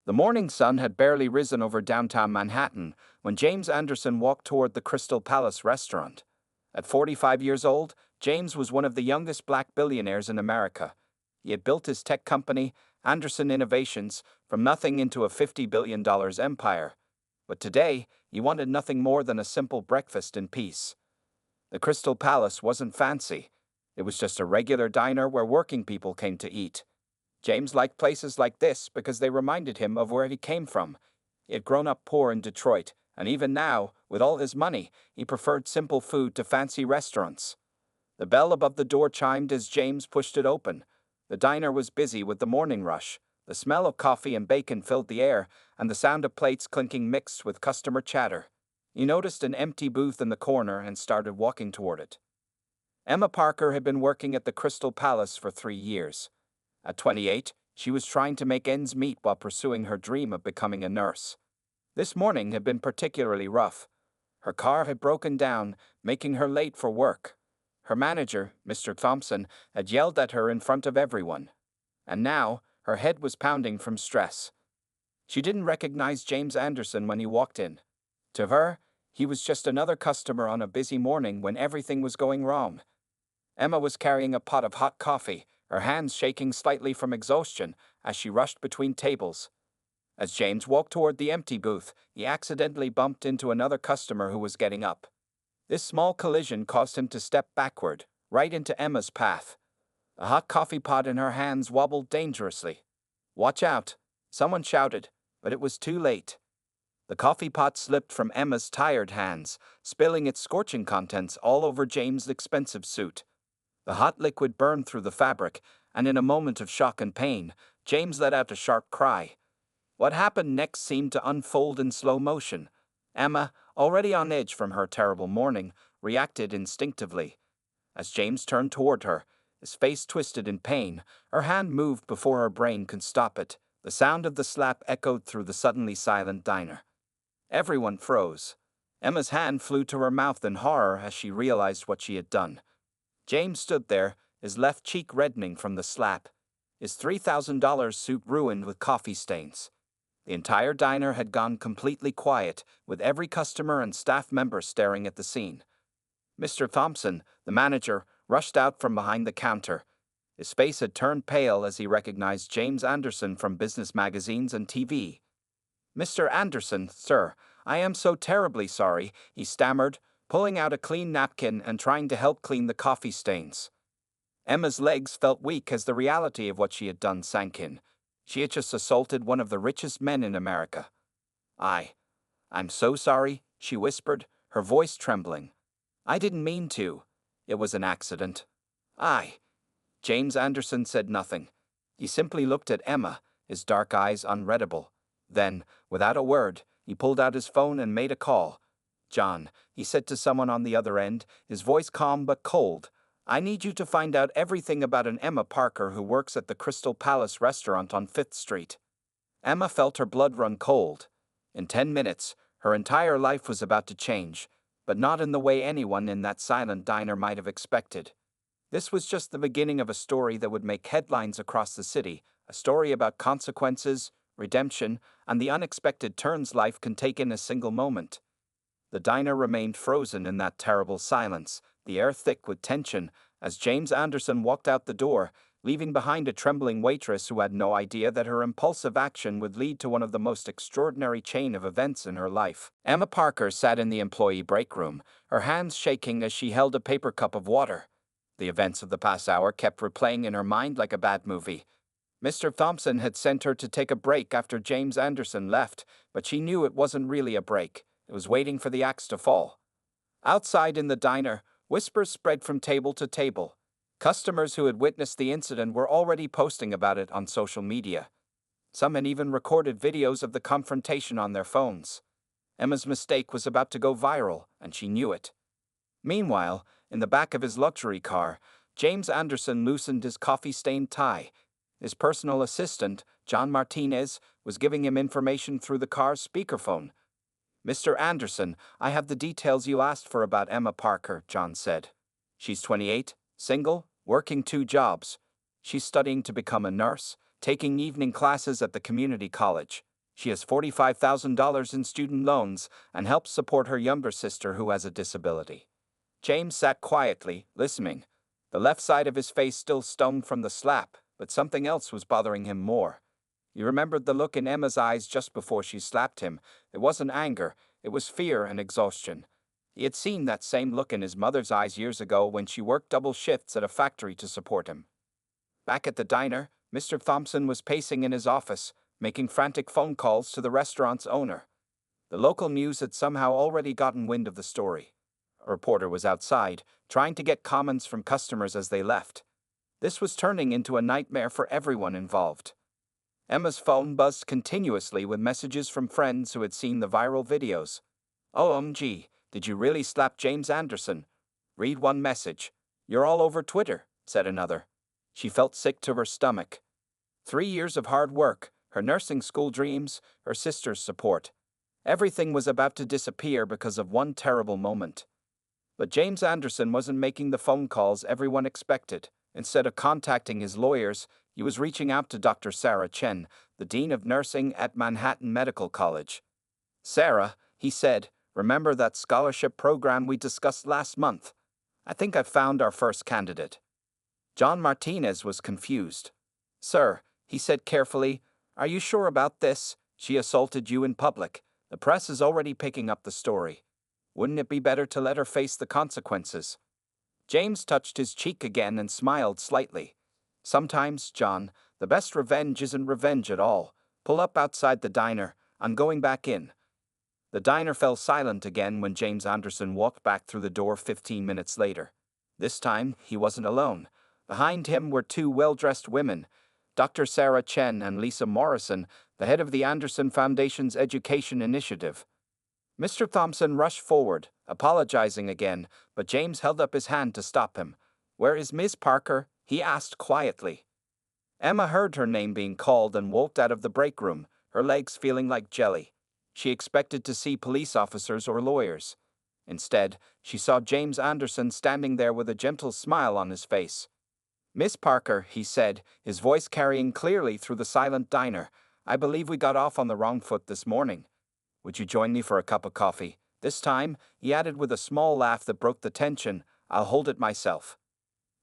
The morning sun had barely risen over downtown Manhattan when James Anderson walked toward the Crystal Palace restaurant. At 45 years old, James was one of the youngest black billionaires in America. He had built his tech company, Anderson Innovations, from nothing into a $50 billion empire. But today, he wanted nothing more than a simple breakfast in peace. The Crystal Palace wasn't fancy. It was just a regular diner where working people came to eat. James liked places like this because they reminded him of where he came from. He had grown up poor in Detroit, and even now, with all his money, he preferred simple food to fancy restaurants. The bell above the door chimed as James pushed it open. The diner was busy with the morning rush. The smell of coffee and bacon filled the air, and the sound of plates clinking mixed with customer chatter. He noticed an empty booth in the corner and started walking toward it. Emma Parker had been working at the Crystal Palace for 3 years. At 28, she was trying to make ends meet while pursuing her dream of becoming a nurse. This morning had been particularly rough. Her car had broken down, making her late for work. Her manager, Mr. Thompson, had yelled at her in front of everyone. And now, her head was pounding from stress. She didn't recognize James Anderson when he walked in. To her, he was just another customer on a busy morning when everything was going wrong. Emma was carrying a pot of hot coffee, her hands shaking slightly from exhaustion as she rushed between tables. As James walked toward the empty booth, he accidentally bumped into another customer who was getting up. This small collision caused him to step backward, right into Emma's path. The hot coffee pot in her hands wobbled dangerously. "Watch out," someone shouted, but it was too late. The coffee pot slipped from Emma's tired hands, spilling its scorching contents all over James' expensive suit. The hot liquid burned through the fabric, and in a moment of shock and pain, James let out a sharp cry. What happened next seemed to unfold in slow motion. Emma, already on edge from her terrible morning, reacted instinctively. As James turned toward her, his face twisted in pain, her hand moved before her brain could stop it. The sound of the slap echoed through the suddenly silent diner. Everyone froze. Emma's hand flew to her mouth in horror as she realized what she had done. James stood there, his left cheek reddening from the slap, his $3,000 suit ruined with coffee stains. The entire diner had gone completely quiet, with every customer and staff member staring at the scene. Mr. Thompson, the manager, rushed out from behind the counter. His face had turned pale as he recognized James Anderson from business magazines and TV. "Mr. Anderson, sir, I am so terribly sorry," he stammered, pulling out a clean napkin and trying to help clean the coffee stains. Emma's legs felt weak as the reality of what she had done sank in. She had just assaulted one of the richest men in America. I'm so sorry," she whispered, her voice trembling. "I didn't mean to. It was an accident." James Anderson said nothing. He simply looked at Emma, his dark eyes unreadable. Then, without a word, he pulled out his phone and made a call. "John," he said to someone on the other end, his voice calm but cold, "I need you to find out everything about an Emma Parker who works at the Crystal Palace restaurant on 5th Street. Emma felt her blood run cold. In 10 minutes, her entire life was about to change, but not in the way anyone in that silent diner might have expected. This was just the beginning of a story that would make headlines across the city, a story about consequences, redemption, and the unexpected turns life can take in a single moment. The diner remained frozen in that terrible silence, the air thick with tension, as James Anderson walked out the door, leaving behind a trembling waitress who had no idea that her impulsive action would lead to one of the most extraordinary chain of events in her life. Emma Parker sat in the employee break room, her hands shaking as she held a paper cup of water. The events of the past hour kept replaying in her mind like a bad movie. Mr. Thompson had sent her to take a break after James Anderson left, but she knew it wasn't really a break. It was waiting for the axe to fall. Outside in the diner, whispers spread from table to table. Customers who had witnessed the incident were already posting about it on social media. Some had even recorded videos of the confrontation on their phones. Emma's mistake was about to go viral, and she knew it. Meanwhile, in the back of his luxury car, James Anderson loosened his coffee-stained tie. His personal assistant, John Martinez, was giving him information through the car's speakerphone. "Mr. Anderson, I have the details you asked for about Emma Parker," John said. "She's 28, single, working 2 jobs. She's studying to become a nurse, taking evening classes at the community college. She has $45,000 in student loans and helps support her younger sister who has a disability. James sat quietly, listening. The left side of his face still stung from the slap, but something else was bothering him more. He remembered the look in Emma's eyes just before she slapped him. It wasn't anger, it was fear and exhaustion. He had seen that same look in his mother's eyes years ago when she worked double shifts at a factory to support him. Back at the diner, Mr. Thompson was pacing in his office, making frantic phone calls to the restaurant's owner. The local news had somehow already gotten wind of the story. A reporter was outside, trying to get comments from customers as they left. This was turning into a nightmare for everyone involved. Emma's phone buzzed continuously with messages from friends who had seen the viral videos. "OMG, did you really slap James Anderson?" Read one message. "You're all over Twitter," said another. She felt sick to her stomach. 3 years of hard work, her nursing school dreams, her sister's support. Everything was about to disappear because of one terrible moment. But James Anderson wasn't making the phone calls everyone expected. Instead of contacting his lawyers, he was reaching out to Dr. Sarah Chen, the Dean of Nursing at Manhattan Medical College. "Sarah," he said, "remember that scholarship program we discussed last month? I think I've found our first candidate." John Martinez was confused. "Sir," he said carefully, "are you sure about this? She assaulted you in public. The press is already picking up the story. Wouldn't it be better to let her face the consequences?" James touched his cheek again and smiled slightly. "Sometimes, John, the best revenge isn't revenge at all. Pull up outside the diner. I'm going back in." The diner fell silent again when James Anderson walked back through the door 15 minutes later. This time, he wasn't alone. Behind him were two well-dressed women, Dr. Sarah Chen and Lisa Morrison, the head of the Anderson Foundation's education initiative. Mr. Thompson rushed forward, apologizing again, but James held up his hand to stop him. "Where is Miss Parker?" he asked quietly. Emma heard her name being called and walked out of the break room, her legs feeling like jelly. She expected to see police officers or lawyers. Instead, she saw James Anderson standing there with a gentle smile on his face. "Miss Parker," he said, his voice carrying clearly through the silent diner, "I believe we got off on the wrong foot this morning. Would you join me for a cup of coffee? This time," he added with a small laugh that broke the tension, "I'll hold it myself."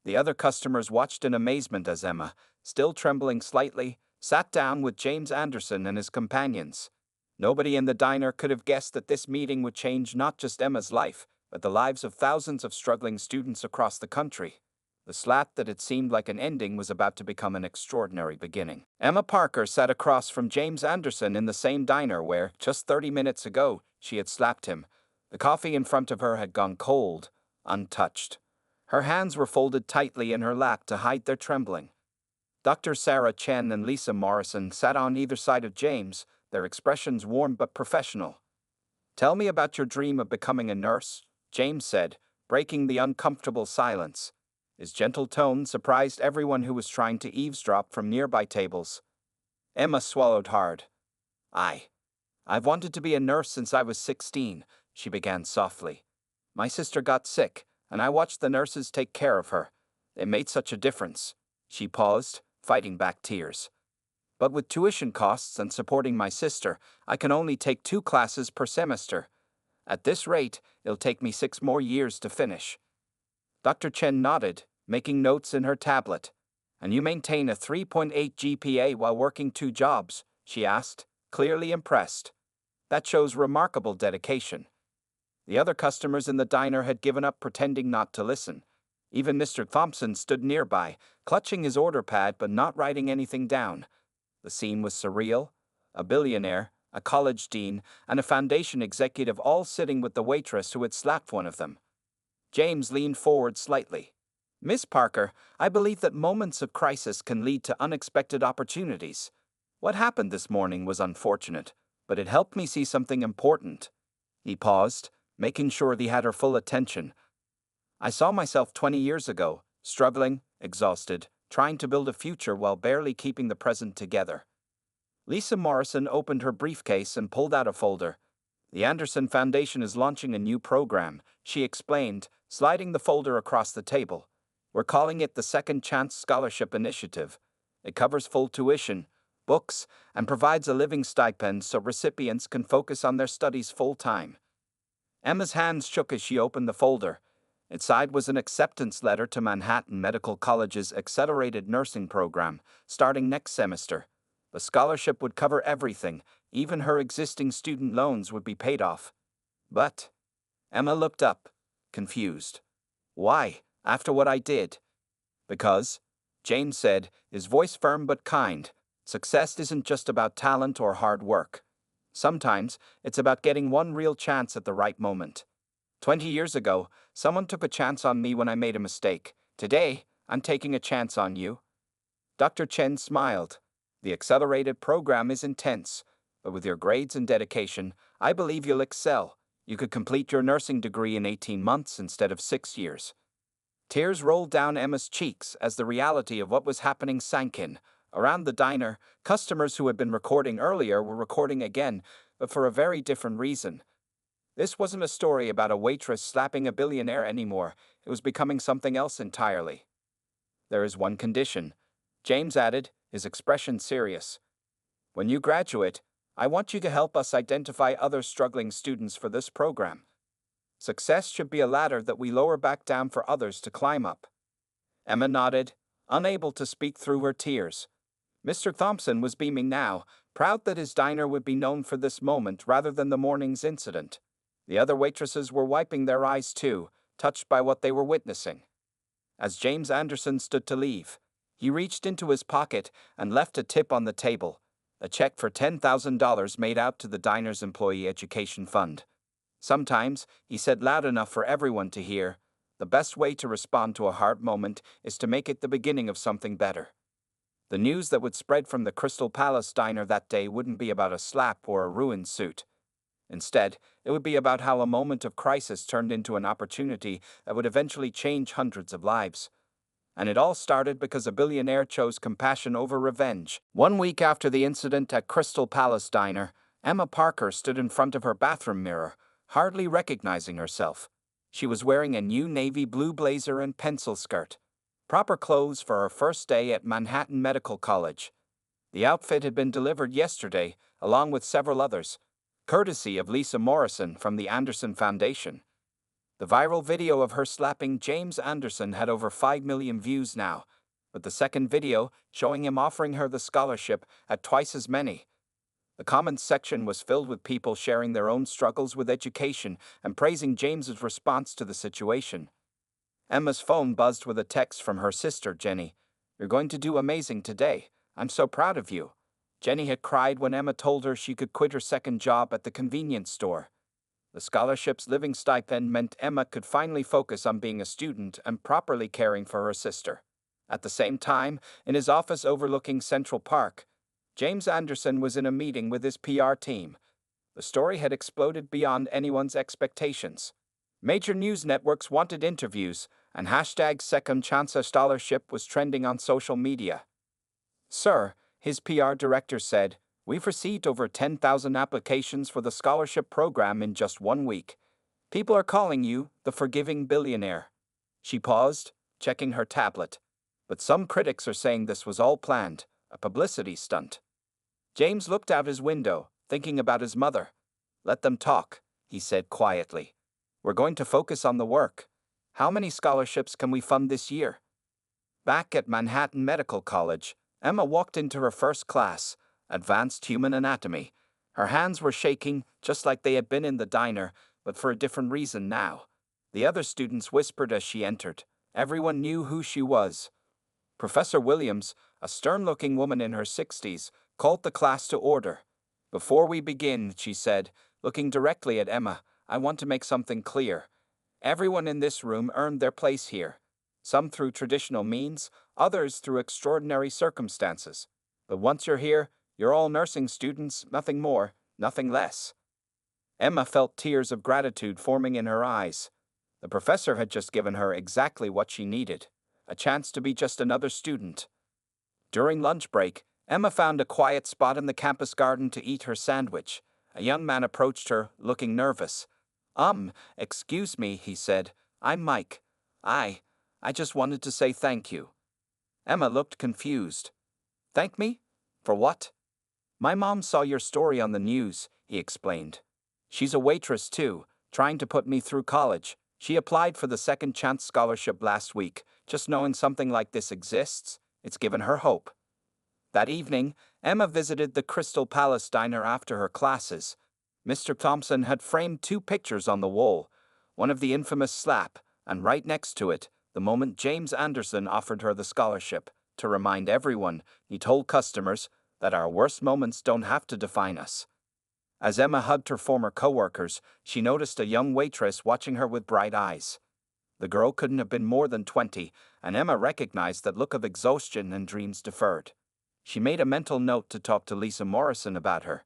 The other customers watched in amazement as Emma, still trembling slightly, sat down with James Anderson and his companions. Nobody in the diner could have guessed that this meeting would change not just Emma's life, but the lives of thousands of struggling students across the country. The slap that had seemed like an ending was about to become an extraordinary beginning. Emma Parker sat across from James Anderson in the same diner where, just 30 minutes ago, she had slapped him. The coffee in front of her had gone cold, untouched. Her hands were folded tightly in her lap to hide their trembling. Dr. Sarah Chen and Lisa Morrison sat on either side of James, their expressions warm but professional. "Tell me about your dream of becoming a nurse," James said, breaking the uncomfortable silence. His gentle tone surprised everyone who was trying to eavesdrop from nearby tables. Emma swallowed hard. I've wanted to be a nurse since I was 16, she began softly. My sister got sick, and I watched the nurses take care of her. It made such a difference." She paused, fighting back tears. "But with tuition costs and supporting my sister, I can only take 2 classes per semester. At this rate, it'll take me 6 more years to finish." Dr. Chen nodded, making notes in her tablet. "And you maintain a 3.8 GPA while working 2 jobs?" she asked, clearly impressed. "That shows remarkable dedication." The other customers in the diner had given up pretending not to listen. Even Mr. Thompson stood nearby, clutching his order pad but not writing anything down. The scene was surreal. A billionaire, a college dean, and a foundation executive all sitting with the waitress who had slapped one of them. James leaned forward slightly. "Miss Parker, I believe that moments of crisis can lead to unexpected opportunities. What happened this morning was unfortunate, but it helped me see something important." He paused, making sure he had her full attention. "I saw myself 20 years ago, struggling, exhausted, trying to build a future while barely keeping the present together." Lisa Morrison opened her briefcase and pulled out a folder. "The Anderson Foundation is launching a new program," she explained, sliding the folder across the table. "We're calling it the Second Chance Scholarship Initiative. It covers full tuition, books, and provides a living stipend so recipients can focus on their studies full-time. Emma's hands shook as she opened the folder. Inside was an acceptance letter to Manhattan Medical College's accelerated nursing program, starting next semester. The scholarship would cover everything, even her existing student loans would be paid off. But Emma looked up, confused. Why, after what I did? Because, James said, his voice firm but kind, success isn't just about talent or hard work. Sometimes, it's about getting one real chance at the right moment. 20 years ago, someone took a chance on me when I made a mistake. Today, I'm taking a chance on you. Dr. Chen smiled. The accelerated program is intense, but with your grades and dedication, I believe you'll excel. You could complete your nursing degree in 18 months instead of 6 years. Tears rolled down Emma's cheeks as the reality of what was happening sank in. Around the diner, customers who had been recording earlier were recording again, but for a very different reason. This wasn't a story about a waitress slapping a billionaire anymore. It was becoming something else entirely. There is one condition, James added, his expression serious. When you graduate, I want you to help us identify other struggling students for this program. Success should be a ladder that we lower back down for others to climb up. Emma nodded, unable to speak through her tears. Mr. Thompson was beaming now, proud that his diner would be known for this moment rather than the morning's incident. The other waitresses were wiping their eyes too, touched by what they were witnessing. As James Anderson stood to leave, he reached into his pocket and left a tip on the table, a check for $10,000 made out to the diner's employee education fund. Sometimes, he said loud enough for everyone to hear, the best way to respond to a hard moment is to make it the beginning of something better. The news that would spread from the Crystal Palace diner that day wouldn't be about a slap or a ruined suit. Instead, it would be about how a moment of crisis turned into an opportunity that would eventually change hundreds of lives. And it all started because a billionaire chose compassion over revenge. 1 week after the incident at Crystal Palace Diner, Emma Parker stood in front of her bathroom mirror, hardly recognizing herself. She was wearing a new navy blue blazer and pencil skirt. Proper clothes for her first day at Manhattan Medical College. The outfit had been delivered yesterday, along with several others, courtesy of Lisa Morrison from the Anderson Foundation. The viral video of her slapping James Anderson had over 5 million views now, but the second video, showing him offering her the scholarship, had twice as many. The comments section was filled with people sharing their own struggles with education and praising James's response to the situation. Emma's phone buzzed with a text from her sister, Jenny. "You're going to do amazing today. I'm so proud of you." Jenny had cried when Emma told her she could quit her second job at the convenience store. The scholarship's living stipend meant Emma could finally focus on being a student and properly caring for her sister. At the same time, in his office overlooking Central Park, James Anderson was in a meeting with his PR team. The story had exploded beyond anyone's expectations. Major news networks wanted interviews, and hashtag Second Chance Scholarship was trending on social media. "Sir," his PR director said, "we've received over 10,000 applications for the scholarship program in just 1 week. People are calling you the forgiving billionaire." She paused, checking her tablet. But some critics are saying this was all planned, a publicity stunt. James looked out his window, thinking about his mother. "Let them talk," he said quietly. "We're going to focus on the work. How many scholarships can we fund this year?" Back at Manhattan Medical College, Emma walked into her first class, Advanced Human Anatomy. Her hands were shaking, just like they had been in the diner, but for a different reason now. The other students whispered as she entered. Everyone knew who she was. Professor Williams, a stern-looking woman in her 60s, called the class to order. "Before we begin," she said, looking directly at Emma, "I want to make something clear. Everyone in this room earned their place here. Some through traditional means, others through extraordinary circumstances. But once you're here, you're all nursing students, nothing more, nothing less." Emma felt tears of gratitude forming in her eyes. The professor had just given her exactly what she needed, a chance to be just another student. During lunch break, Emma found a quiet spot in the campus garden to eat her sandwich. A young man approached her, looking nervous. Excuse me," he said. "I'm Mike. I just wanted to say thank you." Emma looked confused. "Thank me? For what? My mom saw your story on the news, he explained. She's a waitress too, trying to put me through college. She applied for the second chance scholarship last week. Just knowing something like this exists, it's given her hope. That evening, Emma visited the Crystal Palace diner after her classes. Mr. Thompson had framed two pictures on the wall, one of the infamous SLAP, and right next to it, the moment James Anderson offered her the scholarship. To remind everyone, he told customers that our worst moments don't have to define us. As Emma hugged her former coworkers, she noticed a young waitress watching her with bright eyes. The girl couldn't have been more than 20, and Emma recognized that look of exhaustion and dreams deferred. She made a mental note to talk to Lisa Morrison about her.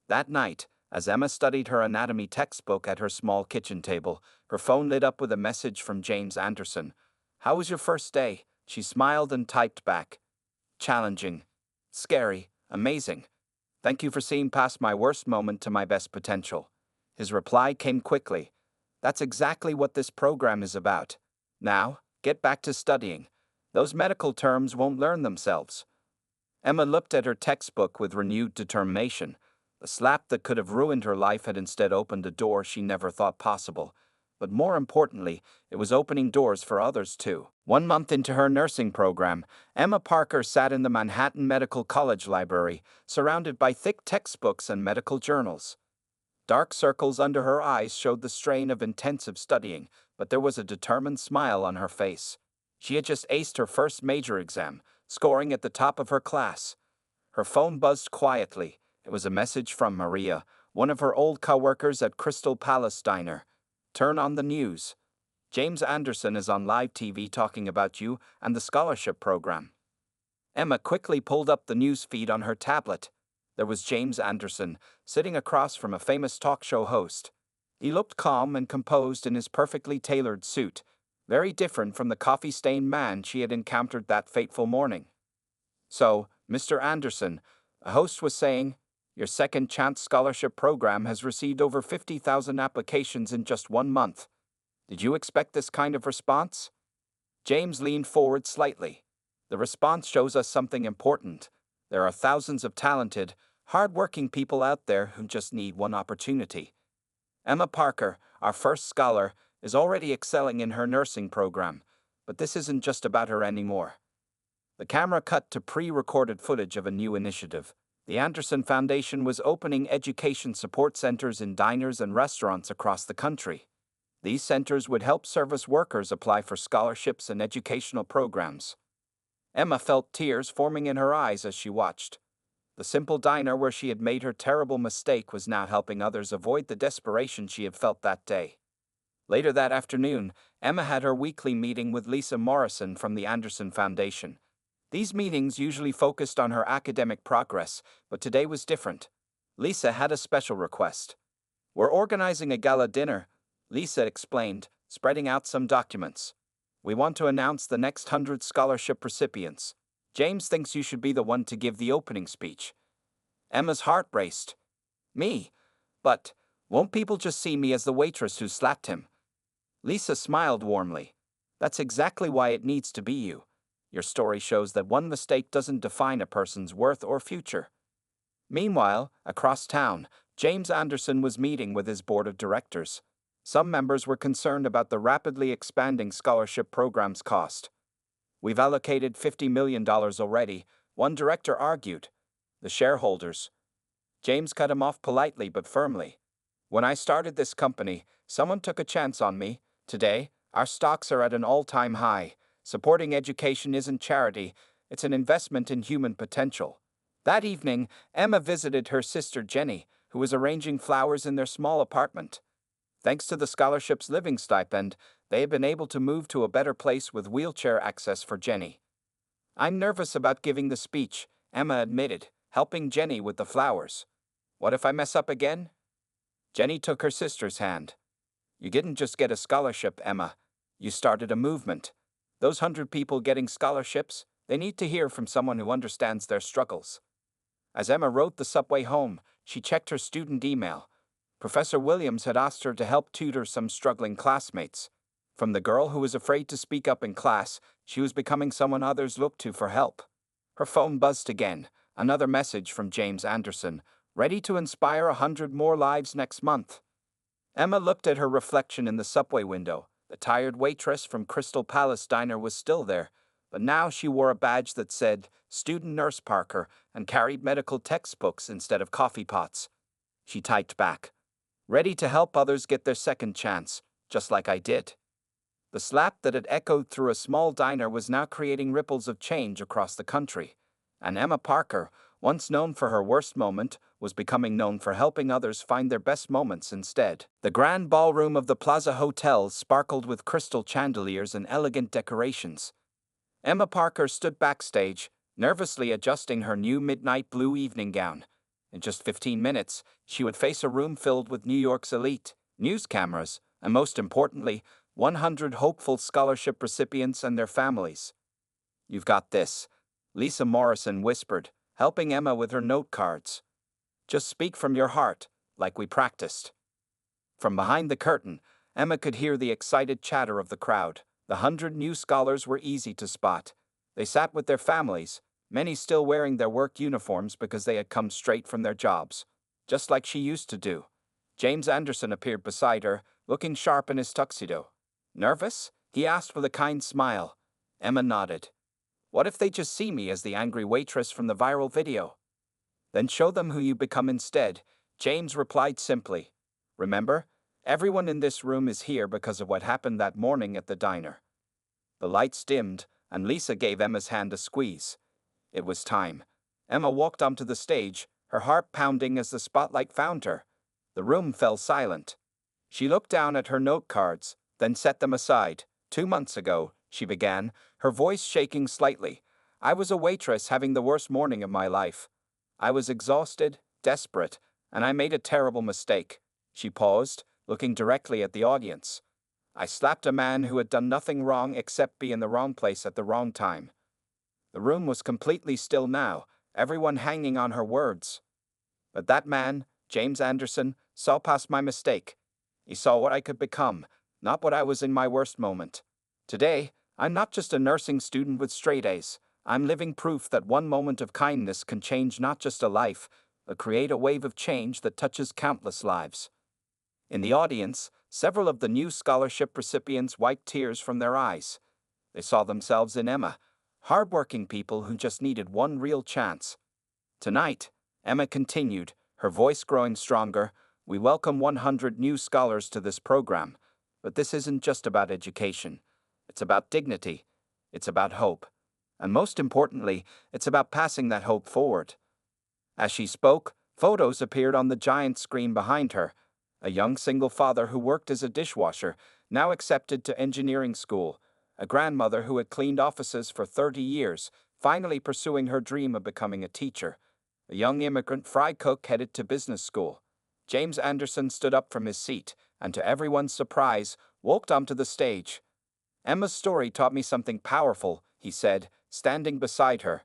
That night, as Emma studied her anatomy textbook at her small kitchen table, her phone lit up with a message from James Anderson. "How was your first day?" She smiled and typed back. "Challenging. Scary. Amazing. Thank you for seeing past my worst moment to my best potential." His reply came quickly. "That's exactly what this program is about. Now, get back to studying. Those medical terms won't learn themselves." Emma looked at her textbook with renewed determination. The slap that could have ruined her life had instead opened a door she never thought possible. But more importantly, it was opening doors for others too. 1 month into her nursing program, Emma Parker sat in the Manhattan Medical College library, surrounded by thick textbooks and medical journals. Dark circles under her eyes showed the strain of intensive studying, but there was a determined smile on her face. She had just aced her first major exam, scoring at the top of her class. Her phone buzzed quietly. It was a message from Maria, one of her old coworkers at Crystal Palace Diner. "Turn on the news. James Anderson is on live TV talking about you and the scholarship program." Emma quickly pulled up the news feed on her tablet. There was James Anderson, sitting across from a famous talk show host. He looked calm and composed in his perfectly tailored suit, very different from the coffee-stained man she had encountered that fateful morning. "So, Mr. Anderson," a host was saying, "your second chance scholarship program has received over 50,000 applications in just 1 month. Did you expect this kind of response?" James leaned forward slightly. "The response shows us something important. There are thousands of talented, hard-working people out there who just need one opportunity. Emma Parker, our first scholar, is already excelling in her nursing program, but this isn't just about her anymore." The camera cut to pre-recorded footage of a new initiative. The Anderson Foundation was opening education support centers in diners and restaurants across the country. These centers would help service workers apply for scholarships and educational programs. Emma felt tears forming in her eyes as she watched. The simple diner where she had made her terrible mistake was now helping others avoid the desperation she had felt that day. Later that afternoon, Emma had her weekly meeting with Lisa Morrison from the Anderson Foundation. These meetings usually focused on her academic progress, but today was different. Lisa had a special request. "We're organizing a gala dinner," Lisa explained, spreading out some documents. "We want to announce the next 100 scholarship recipients. James thinks you should be the one to give the opening speech." Emma's heart raced. "Me? But won't people just see me as the waitress who slapped him?" Lisa smiled warmly. "That's exactly why it needs to be you. Your story shows that one mistake doesn't define a person's worth or future." Meanwhile, across town, James Anderson was meeting with his board of directors. Some members were concerned about the rapidly expanding scholarship program's cost. "We've allocated $50 million already," one director argued. "The shareholders." James cut him off politely but firmly. "When I started this company, someone took a chance on me. Today, our stocks are at an all-time high. Supporting education isn't charity, it's an investment in human potential." That evening, Emma visited her sister Jenny, who was arranging flowers in their small apartment. Thanks to the scholarship's living stipend, they had been able to move to a better place with wheelchair access for Jenny. "I'm nervous about giving the speech," Emma admitted, helping Jenny with the flowers. "What if I mess up again?" Jenny took her sister's hand. "You didn't just get a scholarship, Emma. You started a movement. Those 100 people getting scholarships, they need to hear from someone who understands their struggles." As Emma rode the subway home, she checked her student email. Professor Williams had asked her to help tutor some struggling classmates. From the girl who was afraid to speak up in class, she was becoming someone others looked to for help. Her phone buzzed again, Another message from James Anderson, ready to inspire 100 more lives next month. Emma looked at her reflection in the subway window. The tired waitress from Crystal Palace Diner was still there, but now she wore a badge that said Student Nurse Parker and carried medical textbooks instead of coffee pots. She typed back, ready to help others get their second chance, just like I did. The slap that had echoed through a small diner was now creating ripples of change across the country. And Emma Parker, once known for her worst moment, was becoming known for helping others find their best moments instead. The grand ballroom of the Plaza Hotel sparkled with crystal chandeliers and elegant decorations. Emma Parker stood backstage, nervously adjusting her new midnight blue evening gown. In just 15 minutes, she would face a room filled with New York's elite, news cameras, and most importantly, 100 hopeful scholarship recipients and their families. "You've got this," Lisa Morrison whispered, helping Emma with her note cards. "Just speak from your heart, like we practiced." From behind the curtain, Emma could hear the excited chatter of the crowd. The 100 new scholars were easy to spot. They sat with their families, many still wearing their work uniforms because they had come straight from their jobs, just like she used to do. James Anderson appeared beside her, looking sharp in his tuxedo. "Nervous?" he asked with a kind smile. Emma nodded. "What if they just see me as the angry waitress from the viral video?" "Then show them who you become instead," James replied simply. "Remember, everyone in this room is here because of what happened that morning at the diner." The lights dimmed, and Lisa gave Emma's hand a squeeze. It was time. Emma walked onto the stage, her heart pounding as the spotlight found her. The room fell silent. She looked down at her note cards, then set them aside. "2 months ago," she began, her voice shaking slightly, "I was a waitress having the worst morning of my life. I was exhausted, desperate, and I made a terrible mistake." She paused, looking directly at the audience. "I slapped a man who had done nothing wrong except be in the wrong place at the wrong time." The room was completely still now, everyone hanging on her words. But that man, James Anderson, saw past my mistake. He saw what I could become, not what I was in my worst moment. Today, I'm not just a nursing student with straight A's. I'm living proof that one moment of kindness can change not just a life, but create a wave of change that touches countless lives. In the audience, several of the new scholarship recipients wiped tears from their eyes. They saw themselves in Emma, hardworking people who just needed one real chance. Tonight, Emma continued, her voice growing stronger, "We welcome 100 new scholars to this program, but this isn't just about education. It's about dignity. It's about hope. And most importantly, it's about passing that hope forward." As she spoke, photos appeared on the giant screen behind her. A young single father who worked as a dishwasher, now accepted to engineering school. A grandmother who had cleaned offices for 30 years, finally pursuing her dream of becoming a teacher. A young immigrant fry cook headed to business school. James Anderson stood up from his seat, and to everyone's surprise, walked onto the stage. "Emma's story taught me something powerful," he said, standing beside her.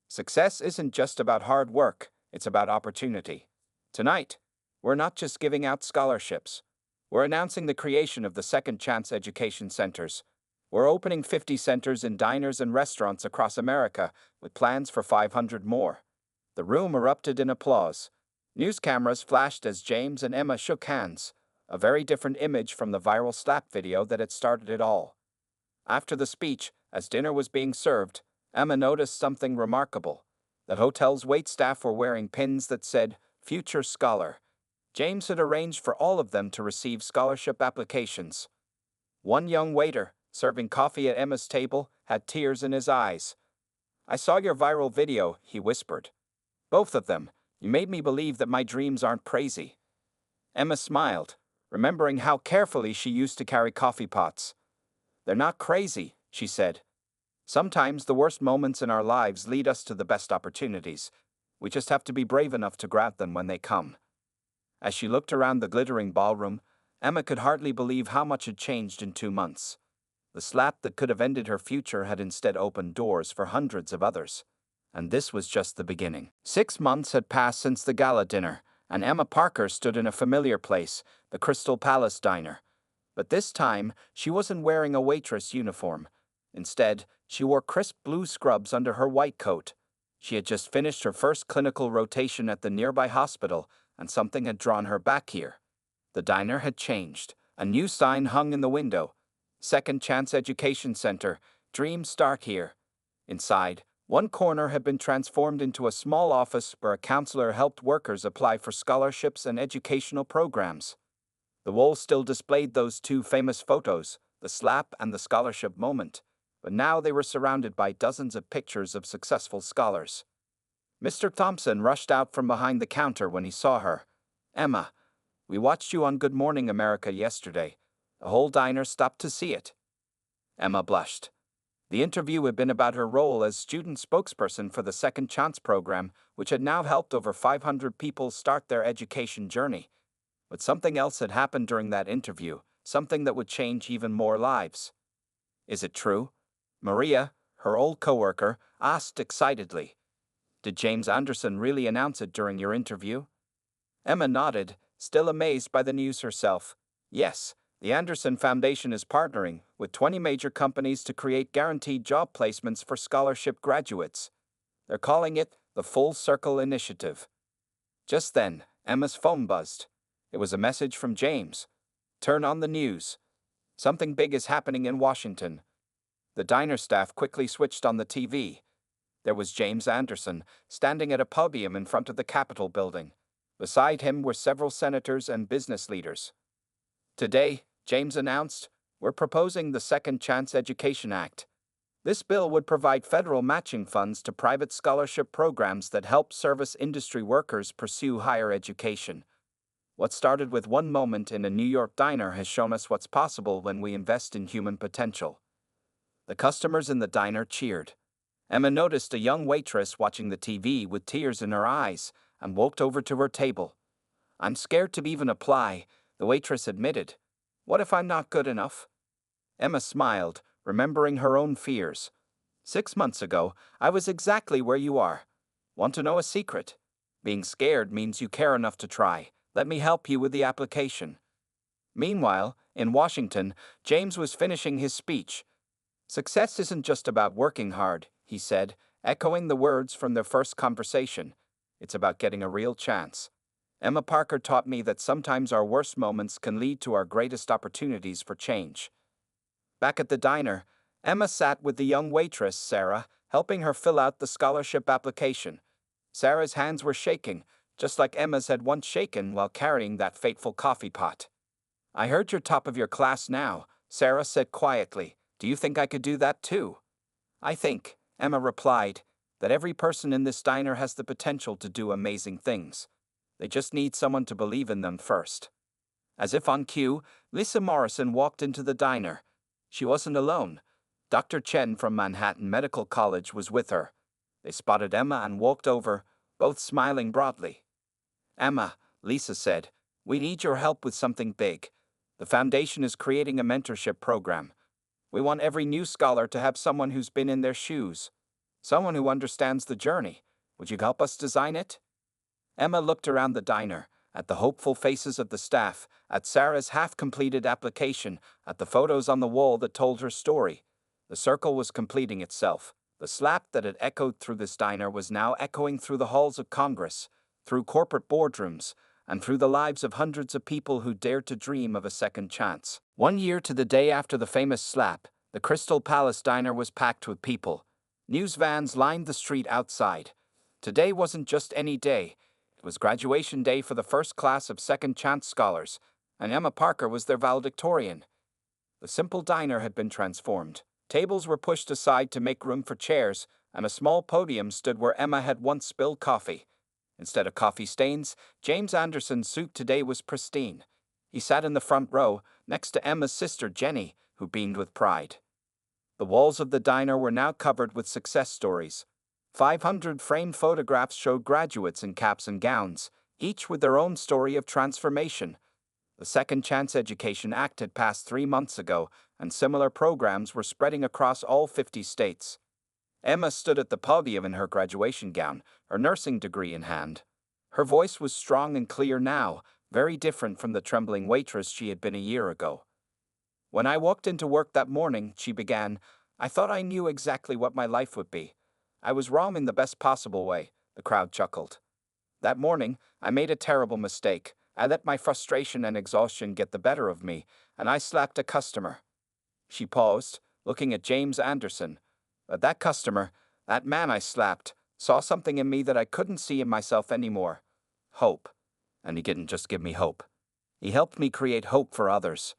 "Success isn't just about hard work, it's about opportunity. Tonight, we're not just giving out scholarships. We're announcing the creation of the Second Chance Education Centers. We're opening 50 centers in diners and restaurants across America, with plans for 500 more." The room erupted in applause. News cameras flashed as James and Emma shook hands, a very different image from the viral slap video that had started it all. After the speech, as dinner was being served, Emma noticed something remarkable. The hotel's waitstaff were wearing pins that said, "Future Scholar." James had arranged for all of them to receive scholarship applications. One young waiter, serving coffee at Emma's table, had tears in his eyes. "I saw your viral video," he whispered. "Both of them. You made me believe that my dreams aren't crazy." Emma smiled, remembering how carefully she used to carry coffee pots. "They're not crazy," she said. "Sometimes the worst moments in our lives lead us to the best opportunities. We just have to be brave enough to grab them when they come." As she looked around the glittering ballroom, Emma could hardly believe how much had changed in 2 months. The slap that could have ended her future had instead opened doors for hundreds of others. And this was just the beginning. 6 months had passed since the gala dinner, and Emma Parker stood in a familiar place, the Crystal Palace Diner. But this time, she wasn't wearing a waitress uniform. Instead, she wore crisp blue scrubs under her white coat. She had just finished her first clinical rotation at the nearby hospital, and something had drawn her back here. The diner had changed. A new sign hung in the window. Second Chance Education Center. Dreams start here. Inside, one corner had been transformed into a small office where a counselor helped workers apply for scholarships and educational programs. The wall still displayed those two famous photos, the SLAP and the scholarship moment, but now they were surrounded by dozens of pictures of successful scholars. Mr. Thompson rushed out from behind the counter when he saw her. "Emma, we watched you on Good Morning America yesterday. The whole diner stopped to see it." Emma blushed. The interview had been about her role as student spokesperson for the Second Chance program, which had now helped over 500 people start their education journey. But something else had happened during that interview, something that would change even more lives. "Is it true?" Maria, her old coworker, asked excitedly. "Did James Anderson really announce it during your interview?" Emma nodded, still amazed by the news herself. "Yes, the Anderson Foundation is partnering with 20 major companies to create guaranteed job placements for scholarship graduates. They're calling it the Full Circle Initiative." Just then, Emma's phone buzzed. It was a message from James. "Turn on the news. Something big is happening in Washington." The diner staff quickly switched on the TV. There was James Anderson, standing at a podium in front of the Capitol building. Beside him were several senators and business leaders. "Today," James announced, "we're proposing the Second Chance Education Act. This bill would provide federal matching funds to private scholarship programs that help service industry workers pursue higher education. What started with one moment in a New York diner has shown us what's possible when we invest in human potential." The customers in the diner cheered. Emma noticed a young waitress watching the TV with tears in her eyes and walked over to her table. "I'm scared to even apply," the waitress admitted. "What if I'm not good enough?" Emma smiled, remembering her own fears. "6 months ago, I was exactly where you are. Want to know a secret? Being scared means you care enough to try. Let me help you with the application." Meanwhile, in Washington, James was finishing his speech. "Success isn't just about working hard," he said, echoing the words from their first conversation. "It's about getting a real chance. Emma Parker taught me that sometimes our worst moments can lead to our greatest opportunities for change." Back at the diner, Emma sat with the young waitress, Sarah, helping her fill out the scholarship application. Sarah's hands were shaking, just like Emma's had once shaken while carrying that fateful coffee pot. "I heard you're top of your class now," Sarah said quietly. "Do you think I could do that too?" "I think," Emma replied, "that every person in this diner has the potential to do amazing things. They just need someone to believe in them first." As if on cue, Lisa Morrison walked into the diner. She wasn't alone. Dr. Chen from Manhattan Medical College was with her. They spotted Emma and walked over, both smiling broadly. "Emma," Lisa said, "we need your help with something big. The foundation is creating a mentorship program. We want every new scholar to have someone who's been in their shoes. Someone who understands the journey. Would you help us design it?" Emma looked around the diner, at the hopeful faces of the staff, at Sarah's half-completed application, at the photos on the wall that told her story. The circle was completing itself. The slap that had echoed through this diner was now echoing through the halls of Congress, through corporate boardrooms, and through the lives of hundreds of people who dared to dream of a second chance. 1 year to the day after the famous slap, the Crystal Palace diner was packed with people. News vans lined the street outside. Today wasn't just any day. It was graduation day for the first class of Second Chance scholars, and Emma Parker was their valedictorian. The simple diner had been transformed. Tables were pushed aside to make room for chairs, and a small podium stood where Emma had once spilled coffee. Instead of coffee stains, James Anderson's suit today was pristine. He sat in the front row, next to Emma's sister Jenny, who beamed with pride. The walls of the diner were now covered with success stories. 500 framed photographs showed graduates in caps and gowns, each with their own story of transformation. The Second Chance Education Act had passed 3 months ago, and similar programs were spreading across all 50 states. Emma stood at the podium in her graduation gown, her nursing degree in hand. Her voice was strong and clear now, very different from the trembling waitress she had been a year ago. "When I walked into work that morning," she began, "I thought I knew exactly what my life would be. I was wrong in the best possible way, the crowd chuckled. That morning, I made a terrible mistake. I let my frustration and exhaustion get the better of me, and I slapped a customer. She paused, looking at James Anderson. But that customer, that man I slapped, saw something in me that I couldn't see in myself anymore. Hope. And he didn't just give me hope. He helped me create hope for others.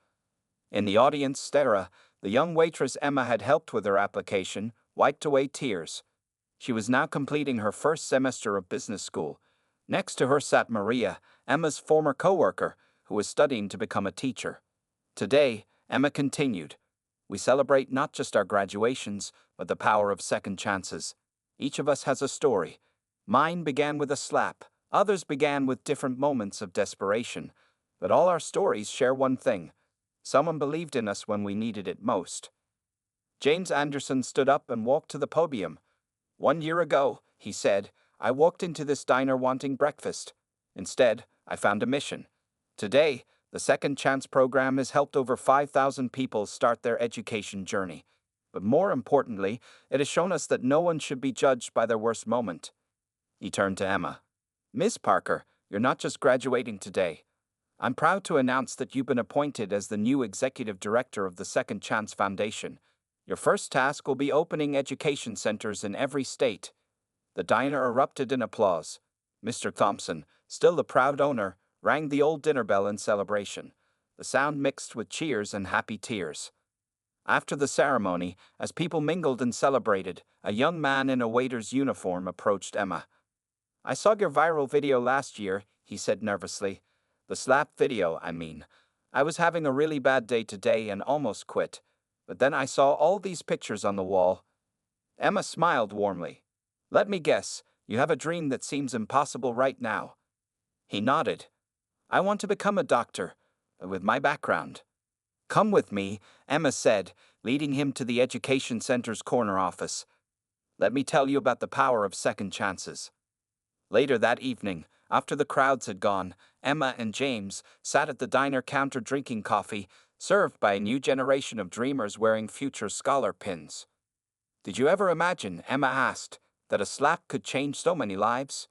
In the audience, Stera, the young waitress Emma had helped with her application, wiped away tears. She was now completing her first semester of business school. Next to her sat Maria, Emma's former co-worker, who was studying to become a teacher. Today, Emma continued, we celebrate not just our graduations, but the power of second chances. Each of us has a story. Mine began with a slap. Others began with different moments of desperation. But all our stories share one thing. Someone believed in us when we needed it most. James Anderson stood up and walked to the podium. 1 year ago, he said, I walked into this diner wanting breakfast. Instead, I found a mission. Today, the Second Chance program has helped over 5,000 people start their education journey. But more importantly, it has shown us that no one should be judged by their worst moment. He turned to Emma. Miss Parker, you're not just graduating today. I'm proud to announce that you've been appointed as the new executive director of the Second Chance Foundation. Your first task will be opening education centers in every state. The diner erupted in applause. Mr. Thompson, still the proud owner, rang the old dinner bell in celebration. The sound mixed with cheers and happy tears. After the ceremony, as people mingled and celebrated, a young man in a waiter's uniform approached Emma. I saw your viral video last year, he said nervously. The slap video, I mean. I was having a really bad day today and almost quit. But then I saw all these pictures on the wall. Emma smiled warmly. Let me guess, you have a dream that seems impossible right now. He nodded. I want to become a doctor, with my background. Come with me, Emma said, leading him to the education center's corner office. Let me tell you about the power of second chances. Later that evening, after the crowds had gone, Emma and James sat at the diner counter drinking coffee, served by a new generation of dreamers wearing future scholar pins. Did you ever imagine, Emma asked, that a slap could change so many lives?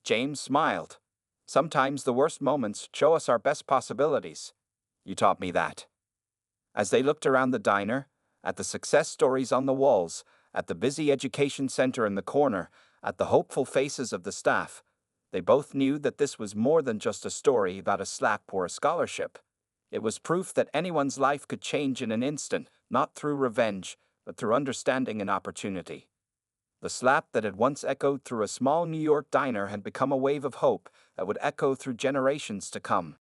James smiled. Sometimes the worst moments show us our best possibilities. You taught me that. As they looked around the diner, at the success stories on the walls, at the busy education center in the corner, at the hopeful faces of the staff, they both knew that this was more than just a story about a slap or a scholarship. It was proof that anyone's life could change in an instant, not through revenge, but through understanding and opportunity. The slap that had once echoed through a small New York diner had become a wave of hope that would echo through generations to come.